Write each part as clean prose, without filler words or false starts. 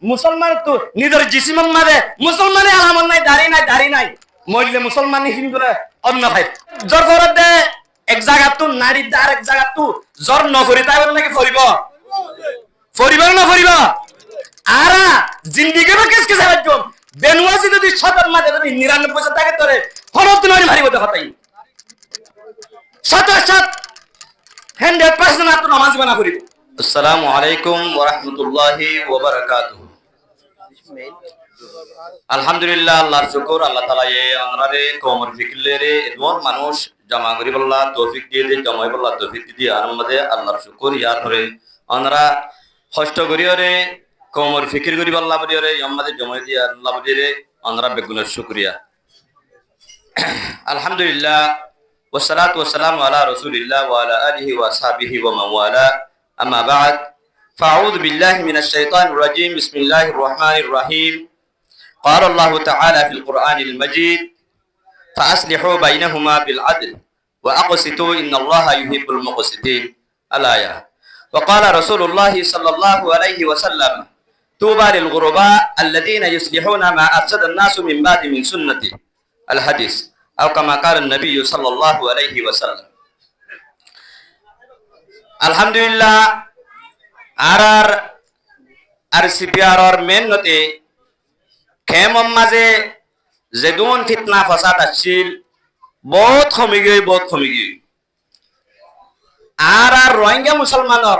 মুসলমান তো নিজের জিসিমের মাঝে মুসলমানের আলামত নাই, দাড়ি নাই মরলে মুসলমান হিন্দুরা অন্য ভাই জ্বর ফরত দে এক জায়গা তো নারী আর এক জায়গা তো জ্বর নফরি তাই বলে নাকি ফরিব না ফরিব আরা জিন্দিগি বা কেস কেস একদম বেনওয়াজি যদি শতর মাঝে যদি 99 থাকে তোরে ফরত নয় ভারিব দেখাতাই শত 100% তো নামাজ বানা করিব। আসসালামু আলাইকুম ওয়া রাহমাতুল্লাহি ওয়া বারাকাতুহু। আলহামদুলিল্লাহ, আল্লাহর শুকর, আল্লাহ তাআলা আমরারে কওমর ফিকলেরে এমন মানুষ জমা করি বল্লাহ তৌফিক দিয়ে জমাই বল্লাহ তৌফিক দিয়ে আমাদের আল্লাহর শুকর। ইয়ার পরে আমরা কষ্ট করিওরে কওমর ফিকির করি বল্লাহ বলিওরে আমাদের জমাই দিয়ে আল্লাহ বলিরে আমরা বেগুনের শুকরিয়া। আলহামদুলিল্লাহ والصلاة والسلام على رسول الله وعلى آله وصحبه ومن والاه أما بعد فأعوذ بالله من الشيطان الرجيم بسم الله الرحمن الرحيم قال الله تعالى في القرآن المجيد فأصلحوا بينهما بالعدل وأقسطوا إن الله يحب المقسطين الآية. وقال رسول الله صلى الله عليه وسلم طوبى للغرباء الذين يصلحون ما أفسد الناس من بعد من سنتي الحديث أو كما قال النبي صلى الله عليه وسلم. الحمد لله আর সিপিআর মেন নতে খেমম মাঝে যেদুন ফিতনা ফসাদ আসছিল বহুত কমি গই আর রোহিঙ্গা মুসলমানর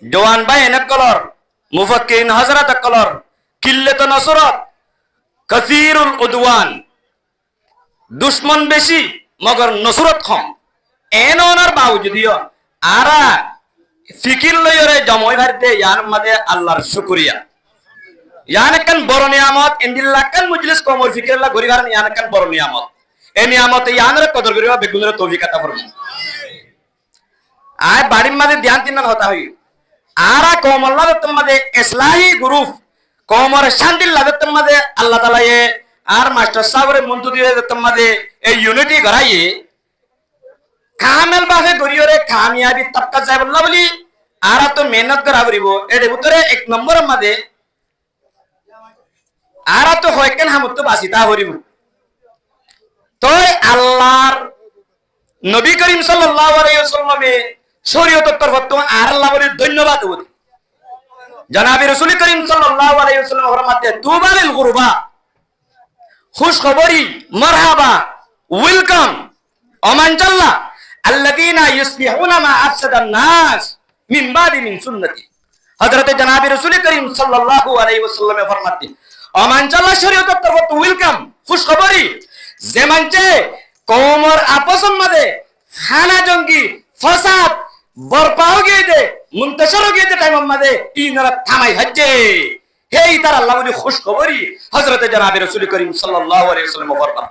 জওয়ান ভাই এনক কলর মুফাক্কিরিন হযরত কলর কিল্লাত নসরত কাসীরুল উদওয়ান দুশ্মন বেশি মগর নসরত কম এন ওনার বাউজুদিও আরা ফিকির লইরে জমই ভারতে ইয়ার মাঝে আল্লাহর শুকরিয়া। ইয়ান কান বড় নিয়ামত ইনদিল্লাহ কান মজলিস কমর ফিকিরলা গরিবার ইয়ান কান বড় নিয়ামত এই নিয়ামত ইয়ানরে কদর করিবা বেগুনের তৌফিক আতা ফরমাই। আয় বাড়ির মাঝে ধ্যান তিনান হতা হই আরা কমল্লাহ তোমাদের ইসলাহি গ্রুপ কমর শান্তির লাগে তোমাদের আল্লাহ তাআলা আর মাস্টার সাহেবের মন্ত্র দিয়ে তোমাদের এই ইউনিটি গড়াইয়ে কামেল ভাবে গরিয়রে কামিয়াবি তবকা যায় বললা বলি আর তো মেহনত করা করিব এর ভিতরে এক নম্বরের মাঝে আর তো হয়কেন হামত বাসিতা করিব তো আল্লাহর নবী করিম সাল্লাল্লাহু আলাইহি ওয়াসাল্লামে শরীয়তের তরফ তো আর আল্লাহ বলে ধন্যবাদ বলি জনাবে রাসূল করিম সাল্লাল্লাহু আলাইহি ওয়াসাল্লাম ফরমাতে তুবা লিল গুরবা খুশ খবরি মারহাবা ওয়েলকাম ওমানজাল্লাহ আল্লাযীনা ইসলিহুনা মা আফসাদান নাস মিন বাদি মিন সুন্নতি। হযরত জনাবে রাসূল করিম সাল্লাল্লাহু আলাইহি ওয়াসাল্লাম ফরমাতে ওমানজাল্লাহ শরীয়তের তরফ ওয়েলকাম খুশ খবরি যে মানছে কওমর আপসের মাঝে খানা জঙ্গি ফসাদ বরপাও গিয়ে দে মুনতাশির গিয়ে দে টাইম মাঝে ইনারা থামাই হচ্ছে হেই তার আল্লাহ বলি খুশ খবরি হযরত জনাবে রাসূল করিম সাল্লাল্লাহু আলাইহি ওয়াসাল্লাম ফরমান।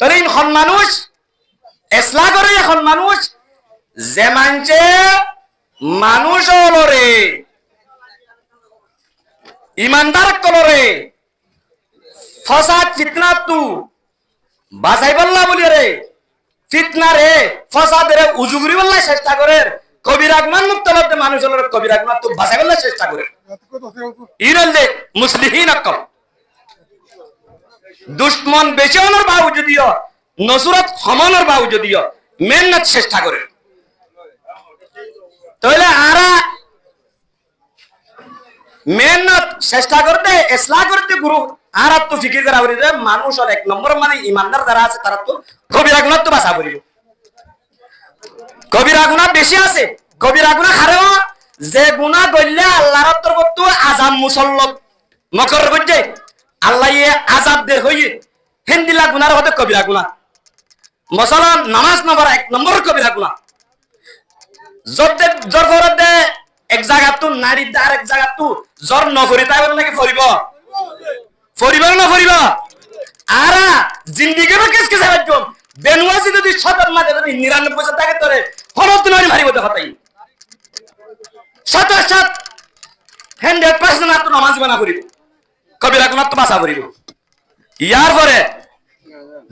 তরিন খন মানুষ ইসলাম করে এখন মানুষ যে মানছে মানুষ হলরে ইমানদার কলরে ফসাদ ফিতনা তু বাঁচাই বললা বলি রে ফিতনা রে ফসাদ রে উজুগুরি বললা চেষ্টা করে কবিরাগমান মুক্ত করতে মানুষ হলো কবিরাগমান তো বাঁচাই বললা চেষ্টা করে ইরলে মুসলিহিন আকল দুশ্মন বেশি হওয়ার বাউজুদিও নসরত ক্ষমানোর বাউজুদিও মেহনত চেষ্টা করে তাহলে আরা মেহনত চেষ্টা করতে ইসলাম করতে গুরু আর তো ফিকির করা বলি মানুষ আর এক নম্বর মানে ইমানদার যারা আছে তারা তো কবিরা গুনাহ তো বাঁচা করিব কবিরা গুনাহ বেশি আছে কবিরা গুনাহ হারেও যে গুনাহ করলে আল্লাহর তরফ তো আযাব মুসল্লত মকর করছে আল্লাহ আযাব দে হই হিন্দিলা গুনার হতে কবিরা গুনাহ মশালা নামাজ না পড়া এক নম্বর কবিরা গুনাহ জরতে জর ফরতে এক জায়গা তো নারী আর এক জায়গা তো জর নফরি তাই বলে নাকি ফরিব না ফরিব আরা জিন্দিগি বা কেস কেস একদম বেনওয়াজি যদি শতর মাঝে যদি 99 থাকে তোরে ফরত নয় ভারিব দেখাতাই শত 100% তো নামাজ বানা করিব কবিরা গুনাহ তো বাঁচা করিব। ইয়ার পরে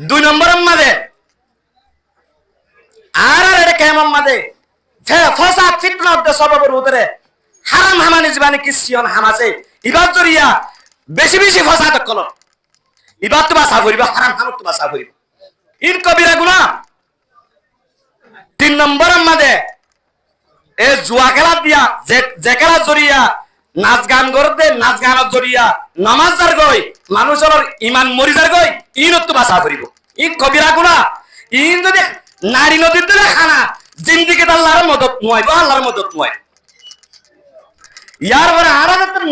2 নম্বরের মাঝে আর এর কেমন মাঝে ফসাদ ফিতনা দে সবাবের উদরে হারাম হামানি জীবানি কিসিয়ন হামাছে ইবাদ জরিয়া বেশি বেশি ফসাদ কল ইবাদ তো বাসা করিবা হারাম হাম তো বাসা করিবা ইন কবিরা গুনাহ 3 নম্বরের মধ্যে এ জুয়া খেলা দিয়া যে খেলা জরিয়া নাচ গান করতে নাচ গানের জরিয়া নামাজ যার গই মানুষের ইমান মরি যার গই ইনত তো বাসা করিব ইন কবিরা গুনাহ ইন যদি নারী নদীর দিলে খানা জিন্দিগি আল্লাহর মদত নয় আল্লাহর মদত নয় ইয়ার পরে আরাদাতের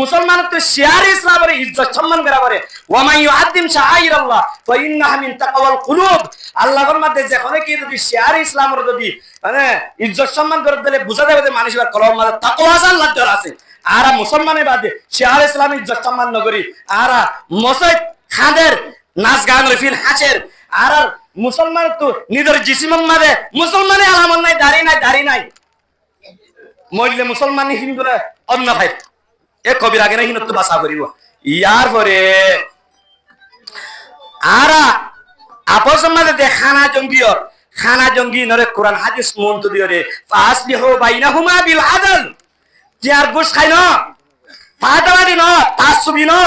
মুসলমান তো শিয়ার ইসলামের ইজ্জত সম্মান করা করে ওয়া মান ইউআদ্দিম শাআইরাল্লাহ ফা ইন্নাহা মিন তাকওয়াল কুলুব আল্লাহর মধ্যে যখন কি যদি শিয়ার ইসলামের যদি মানে ইজ্জত সম্মান করে দিলে বুঝা যাবে যে মানুষের কলম মধ্যে তাকওয়া আল্লাহর দর আছে আর মুসলমানের বাদে শিয়ার ইসলাম ইজ্জত সম্মান নগরী আর মসজিদ খাদের নাচ গান রফিল হাসের আর মুসলমান তো নিজের জিসিমের মধ্যে মুসলমানে আলামত নাই দাড়ি নাই মরলে মুসলমান হিন্দুরা অন্য ভাই এ কবির আগে না হিন্দু বাসা করিব ইয়ার পরে আর আপস মধ্যে খানা জঙ্গি নরে কোরআন হাদিস মন্ত দিওরে ফাসলিহু বাইনাহুমা বিল আদল যার গোশ খাই না ফাটাবাড়ি না তাসবি না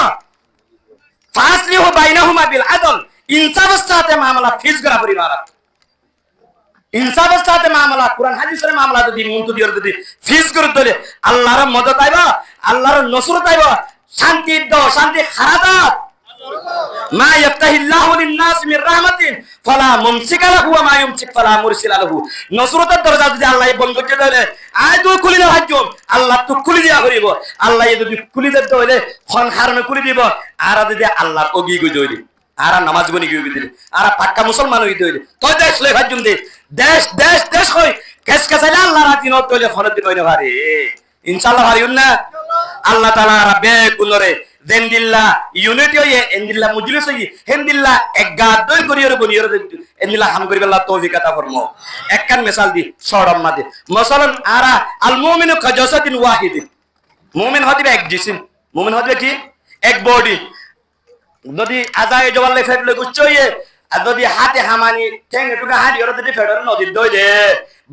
ফাসলিহু বাইনাহুমা বিল আদল ইনসাফের সাথে মামলা ফিজ করা পরিবার ইনসাফের সাথে মামলা কোরআন হাদিসের মামলা যদি মন্তু দিওর যদি ফিজ করে দিলে আল্লাহর মদত আইবা আল্লাহর নসরত আইবা শান্তি দাও শান্তি খারাপ মা ইয়াফতাহিল্লাহু লিন-নাস মির রাহমাতিন ফালা মুমসিকা লাহু ওয়া মা ইউমসিক ফালা মুরসিলা লাহু নসরতের দরজা যদি আল্লাহ বন্ধ করে দেয় আয় তো খুলি না হাজুম আল্লাহ তো খুলি দিয়া করিব আল্লাহ যদি খুলি দিতে হইলে খন হারমে খুলি দিব আর যদি আল্লাহ ওগি গই দইলে আর নামাজ বনি গই দিলে আর পাক্কা মুসলমান হই দইলে তো দেশ লই হাজুম দে দেশ কই কেস কেসাইলে আল্লাহ রাতি নত হইলে খন দিন হইনা পারে ইনশাআল্লাহ পারিউন না আল্লাহ তাআলা রাব্বে কুলরে জেন্দিল্লা ইউনিটি হয়ে এন্দিল্লা মুজলিস হই হেন্দিল্লা একগাদ দই করিয়র বনিয়র এন্দিল্লা হাম করিবে আল্লাহ তৌফিক আতা ফরমাও একখান মিসাল দি সরম মাদে মাসালান আরা আল মুমিনু কাজাসাতিন ওয়াহিদিন মুমিন হদিবে এক জিসিম মুমিন হদিবে কি এক বডি যদি আজায়ে জওয়ালে ফেটলে গুচ্ছইয়ে আর যদি হাতে হামানি ঠেং এটুকা হাড়ি ওর যদি ফেডর নদী দই দে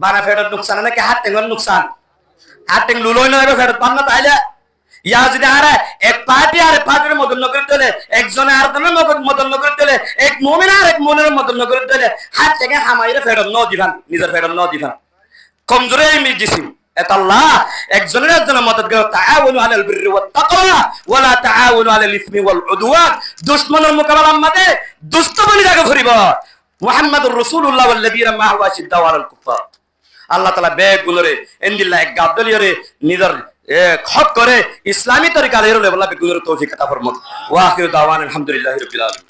বানা ফেডর নুকসান নাকি হাত ঠেঙ্গর নুকসান হাত ঠেং লুলই না ফেডর পান্না তাইলে ইয়া যদি আর এক পার্টির মদন করে দিলে একজনে আর জনের মদন করে দিলে এক মুমিন আর এক মুমিনের মদন করে দিলে হাত থেকে হামাইরে ফেডর ন দিবান নিজের ফেডর ন দিবান কমজোরে মি জিসিম এত আল্লাহ একজনের মদদ করে তাআউনু আলাল বিররি ওয়াত তাকওয়া ওয়ালা তাআউনু আলাল ইসমি ওয়াল উদওয়ান দুশমনের মোকাবেলার মধ্যে দুষ্ট বনি জায়গা করিব মুহাম্মাদুর রাসূলুল্লাহ ওয়াল্লাযীনা মা'হু আশিদ্দাউ আলাল কুফার আল্লাহ তাআলা বেগুলোরে ইনদিল্লাহ এক গাবদলিয়রে নিজের খত করে ইসলামী তরিকা এর লেভেল বেগুলোর তৌফিক আতা ফরমাত ওয়া আখিরু দাওয়ানা আলহামদুলিল্লাহি রাব্বিল আলামিন।